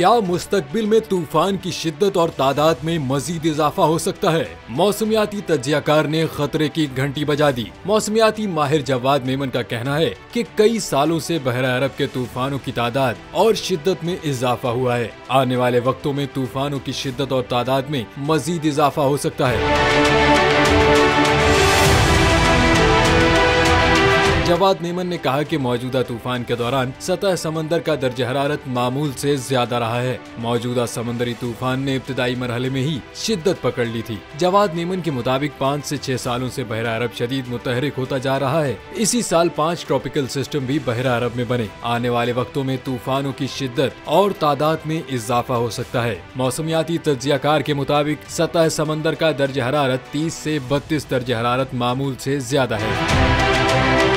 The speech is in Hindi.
क्या मुस्तकबिल में तूफान की शिद्दत और तादाद में मजीद इजाफा हो सकता है? मौसमियाती तज्जियाकार ने खतरे की घंटी बजा दी। मौसमियाती माहिर जवाद मेमन का कहना है कि कई सालों से बहरा अरब के तूफानों की तादाद और शिद्दत में इजाफा हुआ है। आने वाले वक्तों में तूफानों की शिद्दत और तादाद में मजीद इजाफा हो सकता है। जवाद मेमन ने कहा कि मौजूदा तूफान के दौरान सतह समंदर का दर्ज हरारत मामूल से ज्यादा रहा है। मौजूदा समंदरी तूफान ने इब्तिदाई मरहले में ही शिद्दत पकड़ ली थी। जवाद मेमन के मुताबिक 5 से 6 सालों से बहरा अरब शदीद मुतहरिक होता जा रहा है। इसी साल 5 ट्रॉपिकल सिस्टम भी बहरा अरब में बने। आने वाले वक्तों में तूफानों की शिद्दत और तादाद में इजाफा हो सकता है। मौसमियाती तज्जियाकार के मुताबिक सतह समंदर का दर्ज हरारत 30 से 32 दर्ज हरारत मामूल से ज्यादा है।